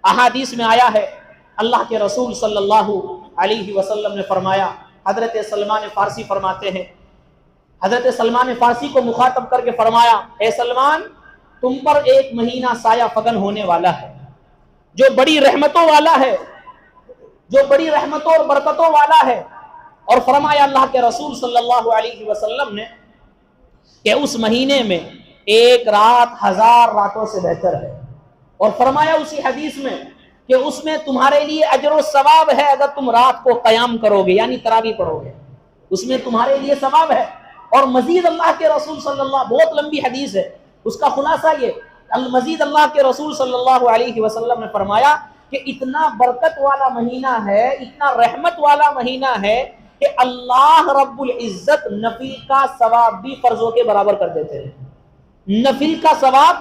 احادیث میں آیا ہے، اللہ کے رسول صلی اللہ علیہ وسلم نے فرمایا، حضرت سلمان فارسی فرماتے ہیں، حضرت سلمان فارسی کو مخاطب کر کے فرمایا، اے سلمان، تم پر ایک مہینہ سایہ فگن ہونے والا ہے جو بڑی رحمتوں والا ہے، جو بڑی رحمتوں اور برکتوں والا ہے۔ اور فرمایا اللہ کے رسول صلی اللہ علیہ وسلم نے کہ اس مہینے میں ایک رات 1000 راتوں سے بہتر ہے۔ اور فرمایا اسی حدیث میں کہ اس میں تمہارے لیے اجر و ثواب ہے اگر تم رات کو قیام کرو گے، یعنی تراویح پڑھو گے، اس میں تمہارے لیے ثواب ہے۔ اور مزید اللہ کے رسول صلی اللہ، بہت لمبی حدیث ہے، اس کا خلاصہ یہ، المزید اللہ کے رسول صلی اللہ علیہ وسلم نے فرمایا کہ اتنا برکت والا مہینہ ہے، اتنا رحمت والا مہینہ ہے کہ اللہ رب العزت نفل کا ثواب بھی فرضوں کے برابر کر دیتے ہیں، نفل کا ثواب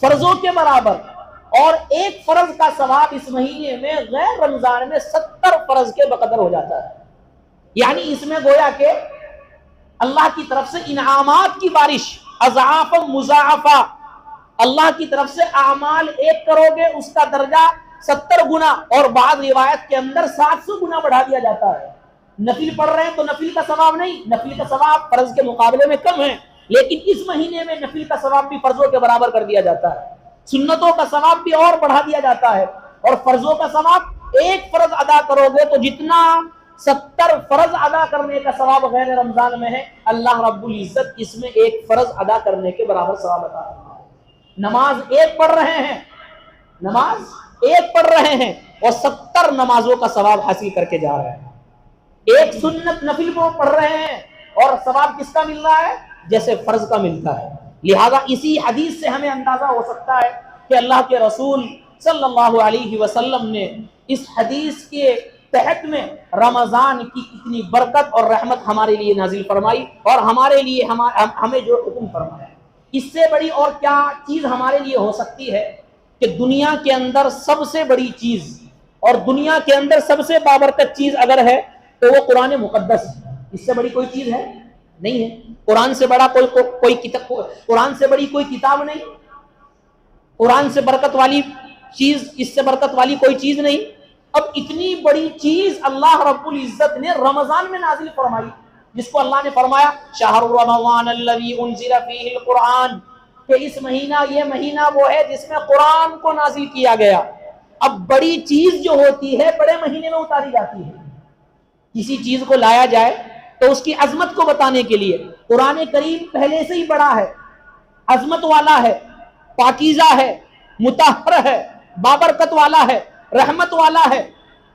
فرضوں کے برابر، اور ایک فرض کا ثواب اس مہینے میں غیر رمضان میں 70 فرض کے بقدر ہو جاتا ہے۔ یعنی اس میں گویا کہ اللہ کی طرف سے انعامات کی بارش، اضعاف مضاعفہ، اللہ کی طرف سے اعمال ایک کرو گے اس کا درجہ 70 گنا، اور بعض روایت کے اندر 700 گنا بڑھا دیا جاتا ہے۔ نفل پڑھ رہے ہیں تو نفل کا ثواب نہیں، نفل کا ثواب فرض کے مقابلے میں کم ہے، لیکن اس مہینے میں نفل کا ثواب بھی فرضوں کے برابر کر دیا جاتا ہے، سنتوں کا ثواب بھی اور بڑھا دیا جاتا ہے، اور فرضوں کا ثواب ایک فرض ادا کرو گے تو جتنا 70 فرض ادا کرنے کا ثواب غیر رمضان میں ہے، اللہ رب العزت اس میں ایک فرض ادا کرنے کے برابر ثواب عطا کرتا ہے۔ نماز ایک پڑھ رہے ہیں، نماز ایک پڑھ رہے ہیں اور 70 نمازوں کا ثواب حاصل کر کے جا رہے ہیں۔ ایک سنت نفل کو پڑھ رہے ہیں اور ثواب کس کا مل رہا ہے؟ جیسے فرض کا ملتا ہے۔ لہذا اسی حدیث سے ہمیں اندازہ ہو سکتا ہے کہ اللہ کے رسول صلی اللہ علیہ وسلم نے اس حدیث کے تحت میں رمضان کی کتنی برکت اور رحمت ہمارے لیے نازل فرمائی، اور ہمارے لیے ہمیں جو حکم فرمایا۔ اس سے بڑی اور کیا چیز ہمارے لیے ہو سکتی ہے کہ دنیا کے اندر سب سے بڑی چیز اور دنیا کے اندر سب سے بابرکت چیز اگر ہے تو وہ قرآن مقدس، اس سے بڑی کوئی چیز ہے نہیں ہے۔ قرآن سے بڑا کوئی کتاب، قرآن سے بڑی کوئی کتاب نہیں، قرآن سے برکت والی چیز، اس سے برکت والی کوئی چیز نہیں۔ اب اتنی بڑی چیز اللہ رب العزت نے رمضان میں نازل فرمائی، جس کو اللہ نے فرمایا شہر رمضان الذی انزل فیہ القرآن، کہ اس مہینہ، یہ مہینہ وہ ہے جس میں قرآن کو نازل کیا گیا۔ اب بڑی چیز جو ہوتی ہے بڑے مہینے میں اتاری جاتی ہے۔ کسی چیز کو لایا جائے تو اس کی عظمت کو بتانے کے لیے قرآن کریم پہلے سے ہی بڑا ہے، عظمت والا ہے، پاکیزہ ہے، مطہر ہے، بابرکت والا ہے، رحمت والا ہے،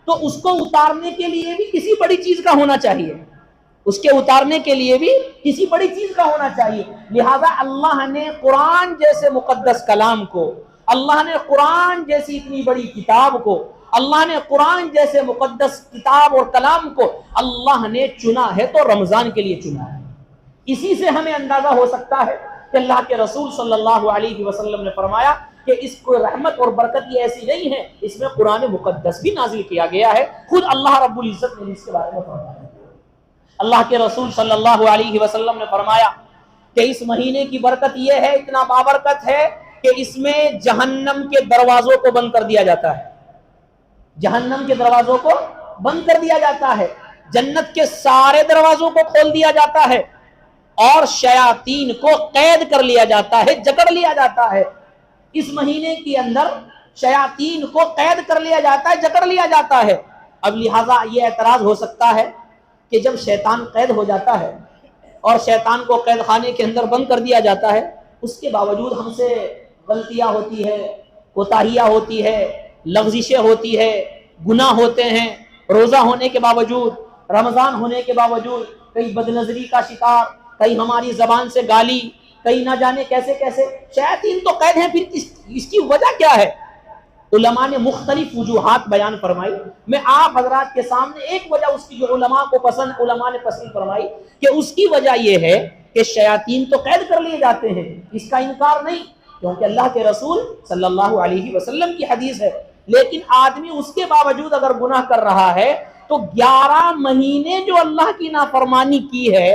تو اس کو اتارنے کے لیے بھی کسی بڑی چیز کا ہونا چاہیے، اس کے اتارنے کے لیے بھی کسی بڑی چیز کا ہونا چاہیے۔ لہذا اللہ نے قرآن جیسے مقدس کلام کو، اللہ نے قرآن جیسی اتنی بڑی کتاب کو، اللہ نے قرآن جیسے مقدس کتاب اور کلام کو اللہ نے چنا ہے تو رمضان کے لیے چنا ہے۔ اسی سے ہمیں اندازہ ہو سکتا ہے کہ اللہ کے رسول صلی اللہ علیہ وسلم نے فرمایا کہ اس کو رحمت اور برکت یہ ایسی نہیں ہے، اس میں قرآن مقدس بھی نازل کیا گیا ہے، خود اللہ رب العزت نے اس کے بارے میں فرمایا۔ اللہ کے رسول صلی اللہ علیہ وسلم نے فرمایا کہ اس مہینے کی برکت یہ ہے، اتنا بابرکت ہے کہ اس میں جہنم کے دروازوں کو بند کر دیا جاتا ہے، جہنم کے دروازوں کو بند کر دیا جاتا ہے، جنت کے سارے دروازوں کو کھول دیا جاتا ہے، اور شیاطین کو قید کر لیا جاتا ہے، جکڑ لیا جاتا ہے۔ اس مہینے کے اندر شیاطین کو قید کر لیا جاتا ہے، جکڑ لیا جاتا ہے۔ اب لہٰذا یہ اعتراض ہو سکتا ہے کہ جب شیطان قید ہو جاتا ہے اور شیطان کو قید خانے کے اندر بند کر دیا جاتا ہے، اس کے باوجود ہم سے غلطیاں ہوتی ہے، کوتاہیاں ہوتی ہے، لغزشیں ہوتی ہے، گناہ ہوتے ہیں، روزہ ہونے کے باوجود، رمضان ہونے کے باوجود، کئی بدنظری کا شکار، کئی ہماری زبان سے گالی، کئی نہ جانے کیسے کیسے شیاطین تو قید ہیں۔ پھر اس کی وجہ کیا ہے؟ علماء نے مختلف وجوہات بیان فرمائی۔ میں آپ حضرات کے سامنے ایک وجہ اس کی جو علماء نے پسند فرمائی کہ اس کی وجہ یہ ہے کہ شیاطین تو قید کر لیے جاتے ہیں، اس کا انکار نہیں، کیونکہ اللہ کے رسول صلی اللہ علیہ وسلم کی حدیث ہے، لیکن آدمی اس کے باوجود اگر گناہ کر رہا ہے تو 11 مہینے جو اللہ کی نافرمانی کی ہے،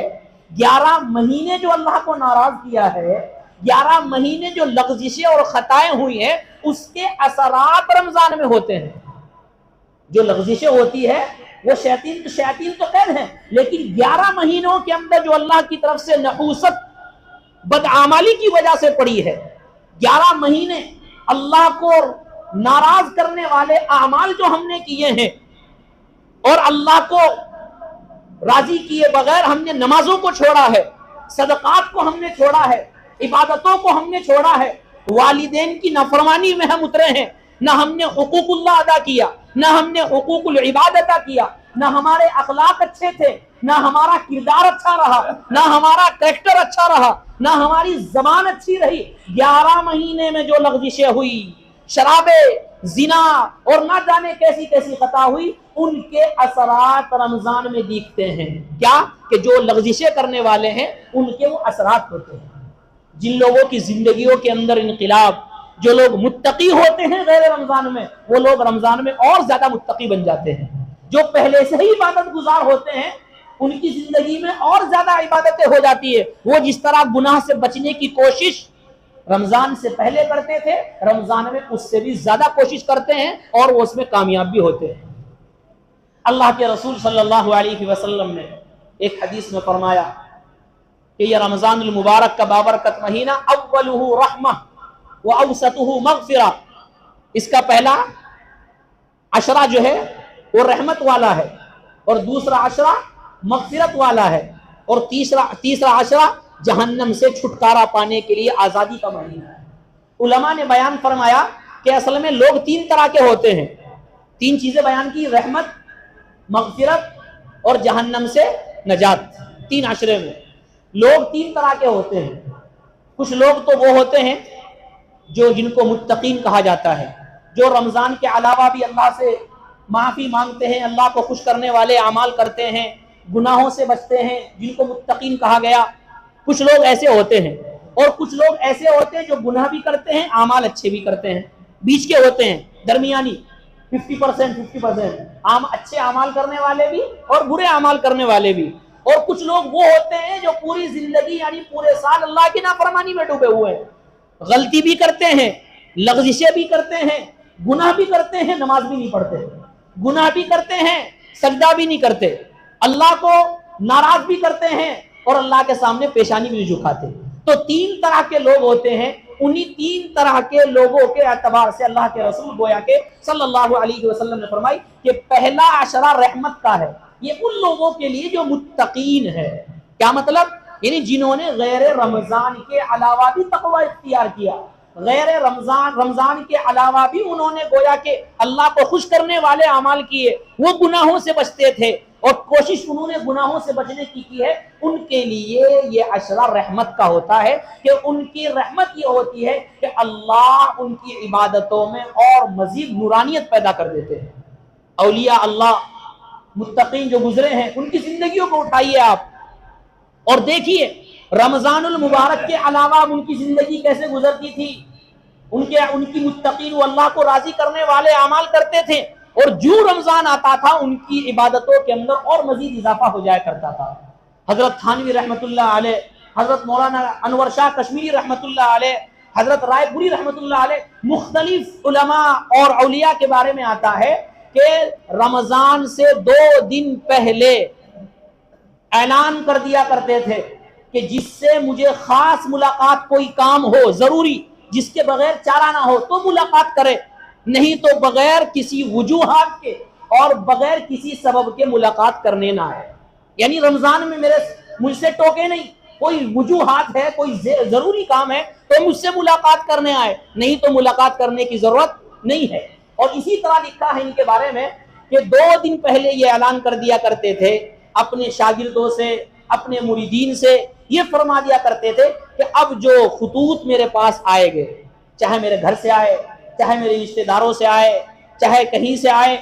11 مہینے جو اللہ کو ناراض کیا ہے، 11 مہینے جو لغزشیں اور خطائیں ہوئی ہیں اس کے اثرات رمضان میں ہوتے ہیں. جو لغزشیں ہوتی ہے وہ شیاطین تو خیر ہیں، لیکن 11 مہینوں کے اندر جو اللہ کی طرف سے نحوست بدعمالی کی وجہ سے پڑی ہے، 11 مہینے اللہ کو ناراض کرنے والے اعمال جو ہم نے کیے ہیں اور اللہ کو راضی کیے بغیر ہم نے نمازوں کو چھوڑا ہے، صدقات کو ہم نے چھوڑا ہے، عبادتوں کو ہم نے چھوڑا ہے، والدین کی نافرمانی میں ہم اترے ہیں، نہ ہم نے حقوق اللہ ادا کیا، نہ ہم نے حقوق العباد ادا کیا، نہ ہمارے اخلاق اچھے تھے، نہ ہمارا کردار اچھا رہا، نہ ہمارا کریکٹر اچھا رہا، نہ ہماری زبان اچھی رہی. 11 مہینے میں جو لغزشیں ہوئی، شرابیں، زنا اور نہ جانے کیسی کیسی خطا ہوئی، ان کے اثرات رمضان میں دیکھتے ہیں. کیا کہ جو لغزشیں کرنے والے ہیں ان کے وہ اثرات ہوتے ہیں. جن لوگوں کی زندگیوں کے اندر انقلاب، جو لوگ متقی ہوتے ہیں غیر رمضان میں، وہ لوگ رمضان میں اور زیادہ متقی بن جاتے ہیں. جو پہلے سے ہی عبادت گزار ہوتے ہیں ان کی زندگی میں اور زیادہ عبادتیں ہو جاتی ہے. وہ جس طرح گناہ سے بچنے کی کوشش رمضان سے پہلے کرتے تھے، رمضان میں اس سے بھی زیادہ کوشش کرتے ہیں اور وہ اس میں کامیاب بھی ہوتے ہیں. اللہ کے رسول صلی اللہ علیہ وسلم نے ایک حدیث میں فرمایا کہ یہ رمضان المبارک کا بابرکت مہینہ اولہ رحمہ و اوسطہ مغفرہ، اس کا پہلا عشرہ جو ہے وہ رحمت والا ہے، اور دوسرا عشرہ مغفرت والا ہے، اور تیسرا عشرہ جہنم سے چھٹکارا پانے کے لیے آزادی کا مہینہ ہے. علماء نے بیان فرمایا کہ اصل میں لوگ 3 طرح کے ہوتے ہیں. 3 چیزیں بیان کی، رحمت، مغفرت اور جہنم سے نجات. 3 عشرے میں لوگ 3 طرح کے ہوتے ہیں. کچھ لوگ تو وہ ہوتے ہیں جن کو متقین کہا جاتا ہے، جو رمضان کے علاوہ بھی اللہ سے معافی مانگتے ہیں، اللہ کو خوش کرنے والے اعمال کرتے ہیں، گناہوں سے بچتے ہیں، جن کو متقین کہا گیا. کچھ لوگ ایسے ہوتے ہیں، اور کچھ لوگ ایسے ہوتے ہیں جو گناہ بھی کرتے ہیں، اعمال اچھے بھی کرتے ہیں، بیچ کے ہوتے ہیں، درمیانی 50% اچھے اعمال کرنے والے بھی اور برے اعمال کرنے والے بھی. اور کچھ لوگ وہ ہوتے ہیں جو پوری زندگی یعنی پورے سال اللہ کی نافرمانی میں ڈوبے ہوئے ہیں، غلطی بھی کرتے ہیں، لغزشیں بھی کرتے ہیں، گناہ بھی کرتے ہیں، نماز بھی نہیں پڑھتے، گناہ بھی کرتے ہیں، سجدہ بھی نہیں کرتے، اللہ کو ناراض بھی کرتے ہیں اور اللہ کے سامنے پیشانی بھی نہیں جھکاتے. تو 3 طرح کے لوگ ہوتے ہیں. انہی 3 طرح کے لوگوں کے اعتبار سے اللہ کے رسول گویا کہ صلی اللہ علیہ وسلم نے فرمائی کہ پہلا عشرہ رحمت کا ہے. یہ ان لوگوں کے لیے جو متقین ہے. کیا مطلب؟ یعنی جنہوں نے غیر رمضان کے علاوہ بھی تقوی اختیار کیا، غیر رمضان کے علاوہ بھی انہوں نے گویا کہ اللہ کو خوش کرنے والے اعمال کیے، وہ گناہوں سے بچتے تھے اور کوشش انہوں نے گناہوں سے بچنے کی ہے. ان کے لیے یہ عشرہ رحمت کا ہوتا ہے کہ ان کی رحمت یہ ہوتی ہے کہ اللہ ان کی عبادتوں میں اور مزید نورانیت پیدا کر دیتے ہیں. اولیاء اللہ متقین جو گزرے ہیں ان کی زندگیوں کو اٹھائیے آپ اور دیکھیے رمضان المبارک کے علاوہ ان کی زندگی کیسے گزرتی تھی. ان کی متقین وہ اللہ کو راضی کرنے والے اعمال کرتے تھے، اور جو رمضان آتا تھا ان کی عبادتوں کے اندر اور مزید اضافہ ہو جایا کرتا تھا. حضرت تھانوی رحمۃ اللہ علیہ، حضرت مولانا انور شاہ کشمیری رحمۃ اللہ علیہ، حضرت رائے پوری رحمۃ اللہ علیہ، مختلف علماء اور اولیاء کے بارے میں آتا ہے کہ رمضان سے 2 دن پہلے اعلان کر دیا کرتے تھے کہ جس سے مجھے خاص ملاقات کوئی کام ہو ضروری، جس کے بغیر چارہ نہ ہو تو ملاقات کرے، نہیں تو بغیر کسی وجوہات کے اور بغیر کسی سبب کے ملاقات کرنے نہ آئے. یعنی رمضان میں مجھ سے ٹوکے نہیں، کوئی وجوہات ہے، کوئی ضروری کام ہے تو مجھ سے ملاقات کرنے آئے، نہیں تو ملاقات کرنے کی ضرورت نہیں ہے. اور اسی طرح لکھا ہے ان کے بارے میں کہ 2 دن پہلے یہ اعلان کر دیا کرتے تھے اپنے شاگردوں سے، اپنے مریدین سے، یہ فرما دیا کرتے تھے کہ اب جو خطوط میرے پاس آئے گے، چاہے میرے گھر سے آئے، چاہے میرے رشتہ داروں سے آئے، چاہے کہیں سے آئے،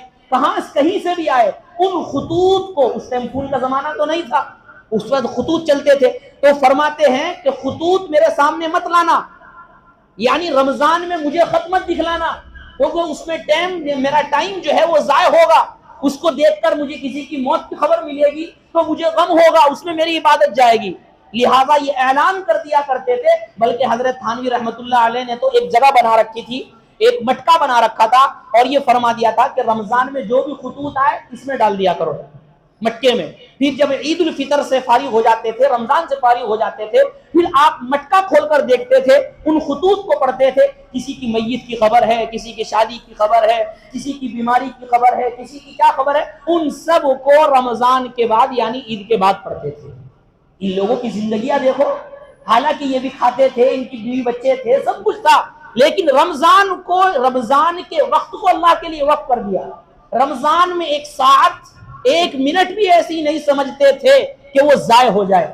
کہیں سے بھی آئے، ان خطوط کو، اس ٹائم فون کا زمانہ تو نہیں تھا، اس وقت خطوط چلتے تھے، تو فرماتے ہیں کہ خطوط میرے سامنے مت لانا، یعنی رمضان میں مجھے خط مت دکھلانا، کیونکہ اس میں میرا ٹائم جو ہے وہ ضائع ہوگا، اس کو دیکھ کر مجھے کسی کی موت کی خبر ملے گی تو مجھے غم ہوگا، اس میں میری عبادت جائے گی. لہٰذا یہ اعلان کر دیا کرتے تھے. بلکہ حضرت تھانوی رحمۃ اللہ علیہ نے تو ایک جگہ بنا رکھی تھی, ایک مٹکا بنا رکھا تھا, اور یہ فرما دیا تھا کہ رمضان میں جو بھی خطوط آئے اس میں ڈال دیا کرو, مٹکے میں. پھر جب عید الفطر سے فارغ ہو جاتے تھے, رمضان سے فارغ ہو جاتے تھے, پھر آپ مٹکا کھول کر دیکھتے تھے, ان خطوط کو پڑھتے تھے. کسی کی میت کی خبر ہے, کسی کی شادی کی خبر ہے, کسی کی بیماری کی خبر ہے, کسی کی کیا خبر ہے, ان سب کو رمضان کے بعد یعنی عید کے بعد پڑھتے تھے. ان لوگوں کی زندگیاں دیکھو, حالانکہ یہ بھی کھاتے تھے, ان کی بیوی بچے تھے, سب کچھ تھا, لیکن رمضان کے وقت کو اللہ کے لیے وقف کر دیا. رمضان میں ایک ساعت, ایک منٹ بھی ایسی نہیں سمجھتے تھے کہ وہ ضائع ہو جائے.